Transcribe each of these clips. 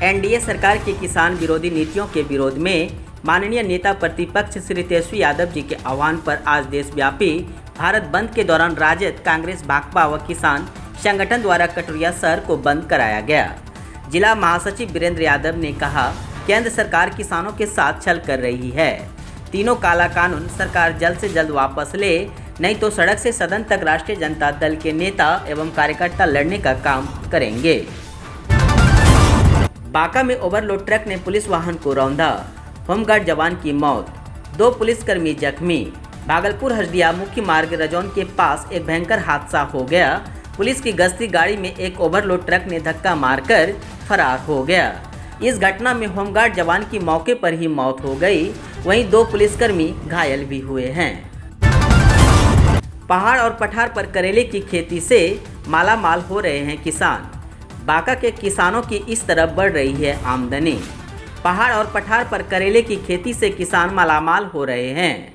NDA सरकार की किसान विरोधी नीतियों के विरोध में माननीय नेता प्रतिपक्ष श्री तेजस्वी यादव जी के आह्वान पर आज देशव्यापी भारत बंद के दौरान राजद, कांग्रेस, भाकपा व किसान संगठन द्वारा कटोरिया शहर को बंद कराया गया। जिला महासचिव वीरेंद्र यादव ने कहा, केंद्र सरकार किसानों के साथ छल कर रही है। तीनों काला कानून सरकार जल्द से जल्द वापस ले, नहीं तो सड़क से सदन तक राष्ट्रीय जनता दल के नेता एवं कार्यकर्ता लड़ने का काम करेंगे। बांका में ओवरलोड ट्रक ने पुलिस वाहन को रौंदा, होमगार्ड जवान की मौत, 2 पुलिसकर्मी जख्मी। भागलपुर हरदिया मुख्य मार्ग रजौन के पास एक भयंकर हादसा हो गया। पुलिस की गश्ती गाड़ी में एक ओवरलोड ट्रक ने धक्का मारकर फरार हो गया। इस घटना में होमगार्ड जवान की मौके पर ही मौत हो गई, वहीं 2 पुलिसकर्मी घायल भी हुए हैं। पहाड़ और पठार पर करेले की खेती से मालामाल हो रहे हैं किसान। बांका के किसानों की इस तरफ बढ़ रही है आमदनी। पहाड़ और पठार पर करेले की खेती से किसान मालामाल हो रहे हैं।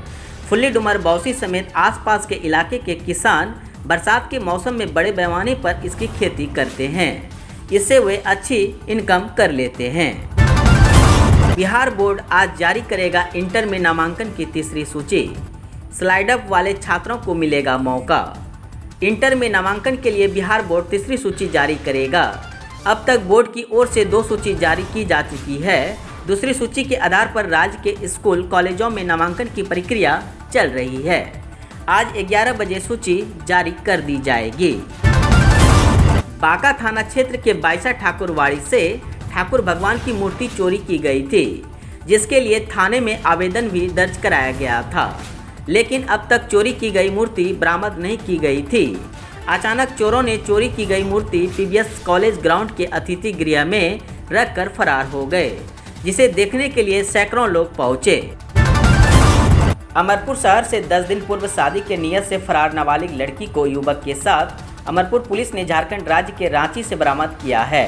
फुल्ली डुमर, बौसी समेत आसपास के इलाके के किसान बरसात के मौसम में बड़े पैमाने पर इसकी खेती करते हैं। इससे वे अच्छी इनकम कर लेते हैं। बिहार बोर्ड आज जारी करेगा इंटर में नामांकन की तीसरी सूची। स्लाइड अप वाले छात्रों को मिलेगा मौका। इंटर में नामांकन के लिए बिहार बोर्ड तीसरी सूची जारी करेगा। अब तक बोर्ड की ओर से 2 सूची जारी की जा चुकी है। दूसरी सूची के आधार पर राज्य के स्कूल कॉलेजों में नामांकन की प्रक्रिया चल रही है। आज 11 बजे सूची जारी कर दी जाएगी। बांका थाना क्षेत्र के बाइसा ठाकुरवाड़ी से ठाकुर भगवान की मूर्ति चोरी की गई थी, जिसके लिए थाने में आवेदन भी दर्ज कराया गया था, लेकिन अब तक चोरी की गई मूर्ति बरामद नहीं की गई थी। अचानक चोरों ने चोरी की गई मूर्ति पीवीएस कॉलेज ग्राउंड के अतिथि गृह में रखकर फरार हो गए, जिसे देखने के लिए सैकड़ों लोग पहुंचे। अमरपुर शहर से 10 दिन पूर्व शादी के नियत से फरार नाबालिग लड़की को युवक के साथ अमरपुर पुलिस ने झारखंड राज्य के रांची से बरामद किया है।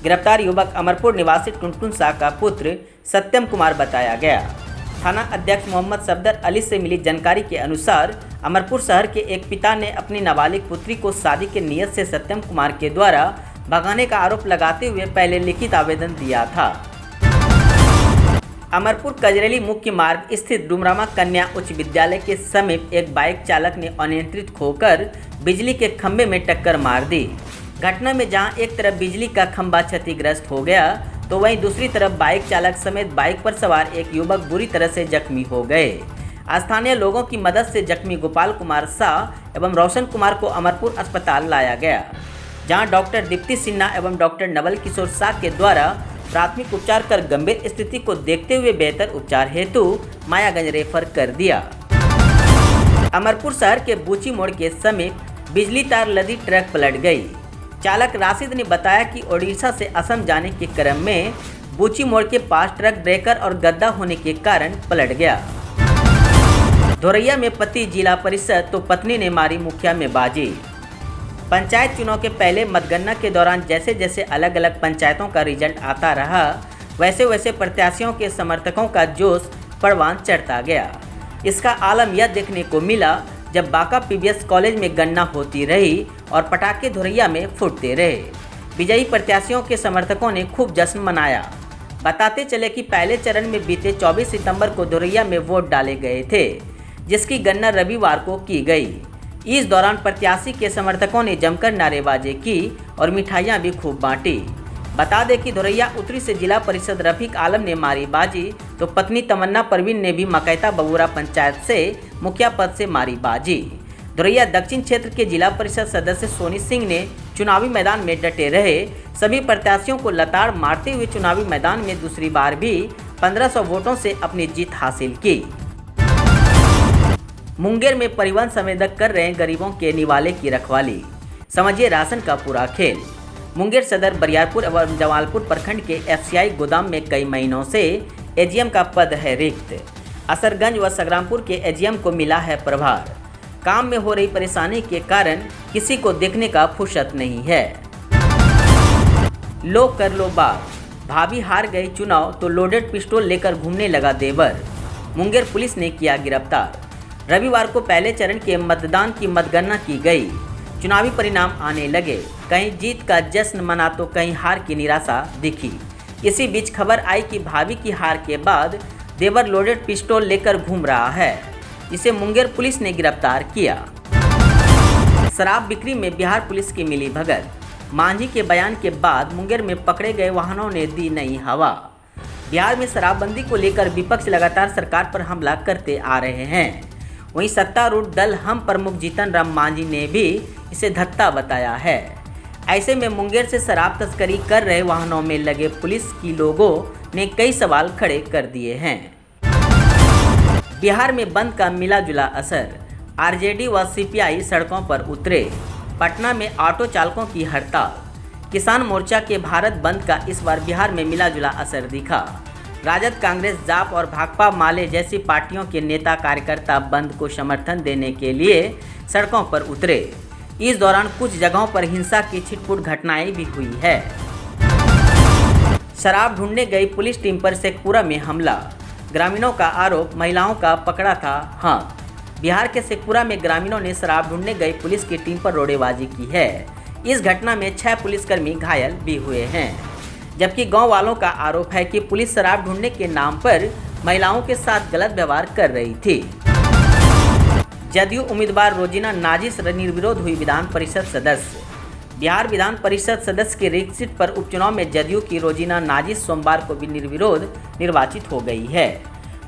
गिरफ्तार युवक अमरपुर निवासी टुनटुन शाह का पुत्र सत्यम कुमार बताया गया। थाना अध्यक्ष मोहम्मद सफदर अली से मिली जानकारी के अनुसार अमरपुर शहर के एक पिता ने अपनी नाबालिग पुत्री को शादी के नियत से सत्यम कुमार के द्वारा भगाने का आरोप लगाते हुए पहले लिखित आवेदन दिया था। अमरपुर कजरेली मुख्य मार्ग स्थित डुमरामा कन्या उच्च विद्यालय के समीप एक बाइक चालक ने अनियंत्रित होकर बिजली के खंभे में टक्कर मार दी। घटना में जहां एक तरफ बिजली का खंभा क्षतिग्रस्त हो गया, तो वहीं दूसरी तरफ बाइक चालक समेत बाइक पर सवार एक युवक बुरी तरह से जख्मी हो गए। स्थानीय लोगों की मदद से जख्मी गोपाल कुमार शाह एवं रोशन कुमार को अमरपुर अस्पताल लाया गया, जहां डॉक्टर दीप्ति सिन्हा एवं डॉक्टर नवल किशोर शाह के द्वारा प्राथमिक उपचार कर गंभीर स्थिति को देखते हुए बेहतर उपचार हेतु मायागंज रेफर कर दिया। अमरपुर शहर के बूची मोड़ के समीप बिजली तार लदी ट्रक पलट गई। चालक राशिद ने बताया कि ओडिशा से असम जाने के क्रम में बूची मोड़ के पास ट्रक ब्रेकर और गड्ढा होने के कारण पलट गया। धोरैया में पति जिला परिषद तो पत्नी ने मारी मुखिया में बाजी। पंचायत चुनाव के पहले मतगणना के दौरान जैसे जैसे अलग अलग पंचायतों का रिजल्ट आता रहा, वैसे वैसे प्रत्याशियों के समर्थकों का जोश परवान चढ़ता गया। इसका आलम यह देखने को मिला जब बांका पीवीएस कॉलेज में गणना होती रही और पटाखे धोरैया में फूटते रहे। विजयी प्रत्याशियों के समर्थकों ने खूब जश्न मनाया। बताते चले कि पहले चरण में बीते 24 सितंबर को धोरैया में वोट डाले गए थे, जिसकी गणना रविवार को की गई। इस दौरान प्रत्याशी के समर्थकों ने जमकर नारेबाजी की और मिठाइयां भी खूब बांटी। बता दें कि धोरैया उत्तरी से जिला परिषद रफीक आलम ने मारी बाजी, तो पत्नी तमन्ना परवीन ने भी मकैता बबूरा पंचायत से मुखिया पद से मारी बाजी। धोरैया दक्षिण क्षेत्र के जिला परिषद सदस्य सोनी सिंह ने चुनावी मैदान में डटे रहे। सभी प्रत्याशियों को लताड़ मारते हुए चुनावी मैदान में दूसरी बार भी 1500 वोटों से अपनी जीत हासिल की। मुंगेर में परिवहन संवेदक कर रहे हैं गरीबों के निवाले की रखवाली। समझिए राशन का पूरा खेल। मुंगेर सदर, बरियारपुर एवं जमालपुर प्रखंड के एफसीआई गोदाम में कई महीनों से एजीएम का पद है रिक्त। असरगंज व संग्रामपुर के एजीएम को मिला है प्रभार। काम में हो रही परेशानी के कारण किसी को देखने का फुर्सत नहीं है। लो कर लो बात, भाभी हार गई चुनाव तो लोडेड पिस्टल लेकर घूमने लगा देवर। मुंगेर पुलिस ने किया गिरफ्तार। रविवार को पहले चरण के मतदान की मतगणना की गई। चुनावी परिणाम आने लगे। कहीं जीत का जश्न मना तो कहीं हार की निराशा दिखी। इसी बीच खबर आई कि भाभी की हार के बाद देवर लोडेड पिस्टल लेकर घूम रहा है, जिसे मुंगेर पुलिस ने गिरफ्तार किया। शराब बिक्री में बिहार पुलिस की मिली भगत। मांझी के बयान के बाद मुंगेर में पकड़े गए वाहनों ने दी नई हवा। बिहार में शराबबंदी को लेकर विपक्ष लगातार सरकार पर हमला करते आ रहे हैं। वहीं सत्तारूढ़ दल हम प्रमुख जीतन राम मांझी ने भी इसे धत्ता बताया है। ऐसे में मुंगेर से शराब तस्करी कर रहे वाहनों में लगे पुलिस की लोगों ने कई सवाल खड़े कर दिए हैं। बिहार में बंद का मिला जुला असर। आरजेडी व सीपीआई सड़कों पर उतरे। पटना में ऑटो चालकों की हड़ताल। किसान मोर्चा के भारत बंद का इस बार बिहार में मिला जुला असर दिखा। राजद, कांग्रेस, जाप और भाकपा माले जैसी पार्टियों के नेता कार्यकर्ता बंद को समर्थन देने के लिए सड़कों पर उतरे। इस दौरान कुछ जगहों पर हिंसा की छिटपुट घटनाएं भी हुई है। शराब ढूंढने गई पुलिस टीम पर शेखपुरा में हमला। ग्रामीणों का आरोप, महिलाओं का पकड़ा था हाथ। बिहार के शेखपुरा में ग्रामीणों ने शराब ढूंढने गई पुलिस की टीम पर रोड़ेबाजी की है। इस घटना में 6 पुलिसकर्मी घायल भी हुए हैं, जबकि गांव वालों का आरोप है कि पुलिस शराब ढूंढने के नाम पर महिलाओं के साथ गलत व्यवहार कर रही थी। जदयू उम्मीदवार रोजीना नाजिस निर्विरोध हुई विधान परिषद सदस्य। बिहार विधान परिषद सदस्य की रिक्त सीट पर उपचुनाव में जदयू की रोजीना नाजिस सोमवार को भी निर्विरोध निर्वाचित हो गई है।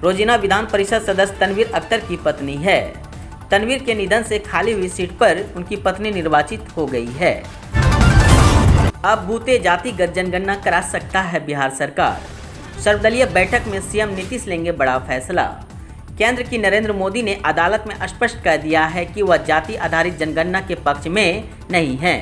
रोजीना विधान परिषद सदस्य तनवीर अख्तर की पत्नी है। तनवीर के निधन से खाली हुई सीट पर उनकी पत्नी निर्वाचित हो गई है। अब बूते जातिगत जनगणना करा सकता है बिहार सरकार। सर्वदलीय बैठक में सीएम नीतीश लेंगे बड़ा फैसला। केंद्र की नरेंद्र मोदी ने अदालत में स्पष्ट कर दिया है कि वह जाति आधारित जनगणना के पक्ष में नहीं है।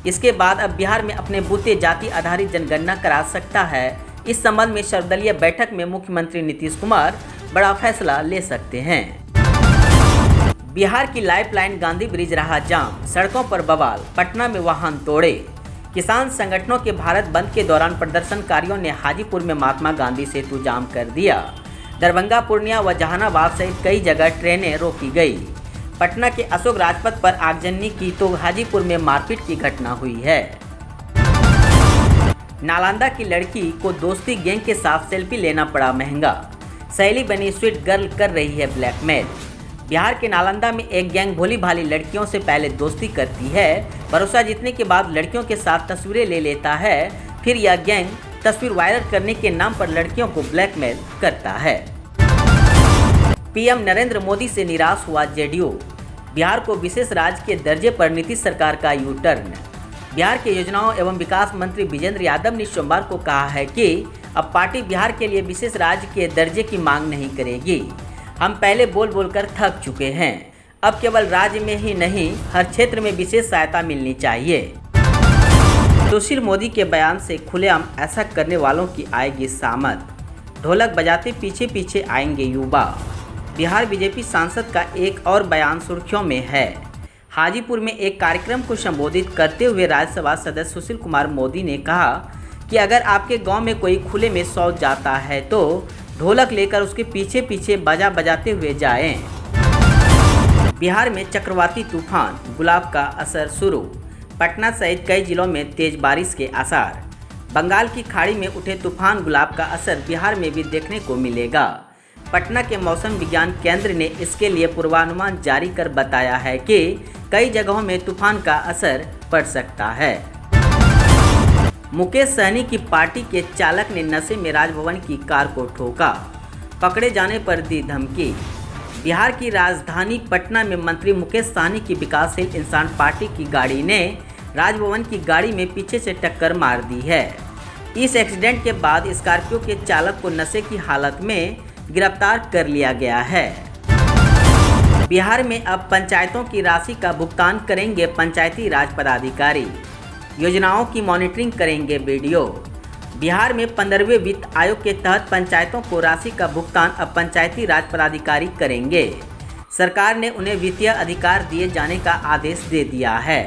इसके बाद अब बिहार में अपने बूते जाति आधारित जनगणना करा सकता है। इस संबंध में सर्वदलीय बैठक में मुख्यमंत्री नीतीश कुमार बड़ा फैसला ले सकते हैं। बिहार की लाइफलाइन गांधी ब्रिज रहा जाम, सड़कों पर बवाल। पटना में वाहन तोड़े। किसान संगठनों के भारत बंद के दौरान प्रदर्शनकारियों ने हाजीपुर में महात्मा गांधी सेतु जाम कर दिया। दरभंगा, पूर्णिया व जहानाबाद सहित कई जगह ट्रेनें रोकी गई। पटना के अशोक राजपथ पर आगजनी की तो हाजीपुर में मारपीट की घटना हुई है। नालंदा की लड़की को दोस्ती गैंग के साथ सेल्फी लेना पड़ा महंगा। सहेली बनी स्वीट गर्ल कर रही है ब्लैकमेल। बिहार के नालंदा में एक गैंग भोली भाली लड़कियों से पहले दोस्ती करती है। भरोसा जीतने के बाद लड़कियों के साथ तस्वीरें ले लेता है। फिर यह गैंग तस्वीर वायरल करने के नाम पर लड़कियों को ब्लैकमेल करता है। पीएम नरेंद्र मोदी से निराश हुआ जेडीयू। बिहार को विशेष राज्य के दर्जे पर नीतीश सरकार का यू टर्न। बिहार के योजनाओं एवं विकास मंत्री विजेंद्र यादव ने सोमवार को कहा है कि अब पार्टी बिहार के लिए विशेष राज्य के दर्जे की मांग नहीं करेगी। हम पहले बोल बोलकर थक चुके हैं। अब केवल राज्य में ही नहीं, हर क्षेत्र में विशेष सहायता मिलनी चाहिए। सुशील मोदी के बयान से खुलेआम ऐसा करने वालों की आएगी सामत। ढोलक बजाते पीछे पीछे आएंगे युवा। बिहार बीजेपी सांसद का एक और बयान सुर्खियों में है। हाजीपुर में एक कार्यक्रम को संबोधित करते हुए राज्यसभा सदस्य सुशील कुमार मोदी ने कहा कि अगर आपके गांव में कोई खुले में शौच जाता है तो ढोलक लेकर उसके पीछे पीछे बाजा बजाते हुए जाएं। बिहार में चक्रवाती तूफान गुलाब का असर शुरू। पटना सहित कई जिलों में तेज बारिश के आसार। बंगाल की खाड़ी में उठे तूफान गुलाब का असर बिहार में भी देखने को मिलेगा। पटना के मौसम विज्ञान केंद्र ने इसके लिए पूर्वानुमान जारी कर बताया है कि कई जगहों में तूफान का असर पड़ सकता है। मुकेश सहनी की पार्टी के चालक ने नशे में राजभवन की कार को ठोका। पकड़े जाने पर दी धमकी। बिहार की राजधानी पटना में मंत्री मुकेश सहनी की विकासशील इंसान पार्टी की गाड़ी ने राजभवन की गाड़ी में पीछे से टक्कर मार दी है। इस एक्सीडेंट के बाद स्कॉर्पियो के चालक को नशे की हालत में गिरफ्तार कर लिया गया है। बिहार में अब पंचायतों की राशि का भुगतान करेंगे पंचायती राज पदाधिकारी। योजनाओं की मॉनिटरिंग करेंगे बीडीओ। बिहार में 15वें वित्त आयोग के तहत पंचायतों को राशि का भुगतान अब पंचायती राज पदाधिकारी करेंगे। सरकार ने उन्हें वित्तीय अधिकार दिए जाने का आदेश दे दिया है।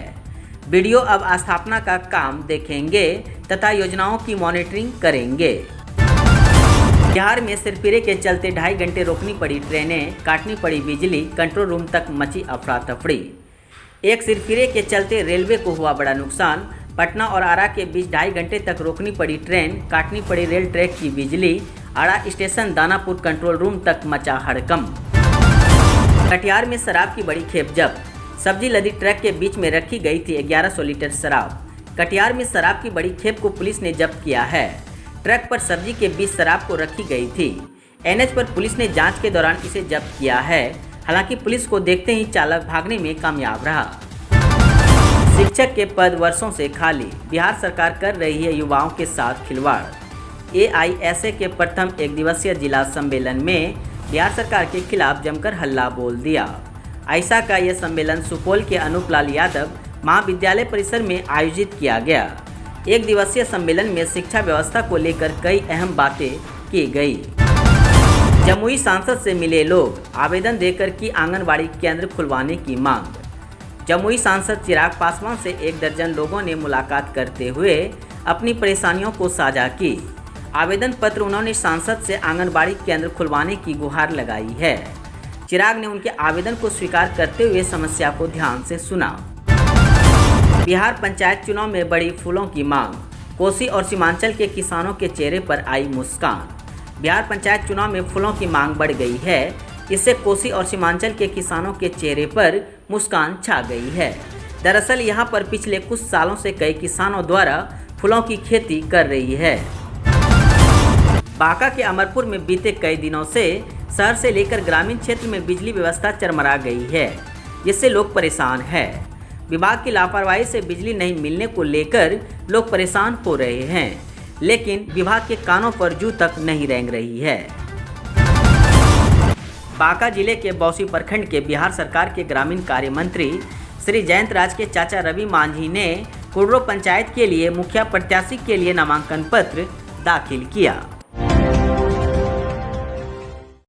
बीडीओ अब स्थापना का काम देखेंगे तथा योजनाओं की मॉनिटरिंग करेंगे। बिहार में सिरफिरे के चलते 2.5 घंटे रोकनी पड़ी ट्रेनें, काटनी पड़ी बिजली, कंट्रोल रूम तक मची अफरा तफड़ी। एक सिरफिरे के चलते रेलवे को हुआ बड़ा नुकसान। पटना और आरा के बीच 2.5 घंटे तक रोकनी पड़ी ट्रेन, काटनी पड़ी रेल ट्रैक की बिजली। आरा स्टेशन दानापुर कंट्रोल रूम तक मचा हड़कंप। कटिहार में शराब की बड़ी खेप जब्त। सब्जी लदी ट्रक के बीच में रखी गई थी 1100 लीटर शराब। कटिहार में शराब की बड़ी खेप को पुलिस ने जब्त किया है। ट्रक पर सब्जी के बीच शराब को रखी गई थी। एनएच पर पुलिस ने जांच के दौरान इसे जब्त किया है। हालांकि पुलिस को देखते ही चालक भागने में कामयाब रहा। शिक्षक के पद वर्षों से खाली, बिहार सरकार कर रही है युवाओं के साथ खिलवाड़। एआईएसए के प्रथम एक दिवसीय जिला सम्मेलन में बिहार सरकार के खिलाफ जमकर हल्ला बोल दिया। ऐसा का यह सम्मेलन सुपौल के अनूप लाल यादव महाविद्यालय परिसर में आयोजित किया गया। एक दिवसीय सम्मेलन में शिक्षा व्यवस्था को लेकर कई अहम बातें की गई। जमुई सांसद से मिले लोग, आवेदन देकर की आंगनबाड़ी केंद्र खुलवाने की मांग। जमुई सांसद चिराग पासवान से 1 दर्जन लोगों ने मुलाकात करते हुए अपनी परेशानियों को साझा की। आवेदन पत्र उन्होंने सांसद से आंगनबाड़ी केंद्र खुलवाने की गुहार लगाई है। चिराग ने उनके आवेदन को स्वीकार करते हुए समस्या को ध्यान से सुना। बिहार पंचायत चुनाव में बढ़ी फूलों की मांग। कोसी और सीमांचल के किसानों के चेहरे पर आई मुस्कान। बिहार पंचायत चुनाव में फूलों की मांग बढ़ गई है। इससे कोसी और सीमांचल के किसानों के चेहरे पर मुस्कान छा गई है। दरअसल यहां पर पिछले कुछ सालों से कई किसानों द्वारा फूलों की खेती कर रही है। बांका के अमरपुर में बीते कई दिनों से शहर से लेकर ग्रामीण क्षेत्र में बिजली व्यवस्था चरमरा गई है, जिससे लोग परेशान हैं। विभाग की लापरवाही से बिजली नहीं मिलने को लेकर लोग परेशान हो रहे हैं, लेकिन विभाग के कानों पर जू तक नहीं रेंग रही है। बांका जिले के बौसी प्रखंड के बिहार सरकार के ग्रामीण कार्य मंत्री श्री जयंत राज के चाचा रवि मांझी ने कुडरो पंचायत के लिए मुखिया प्रत्याशी के लिए नामांकन पत्र दाखिल किया।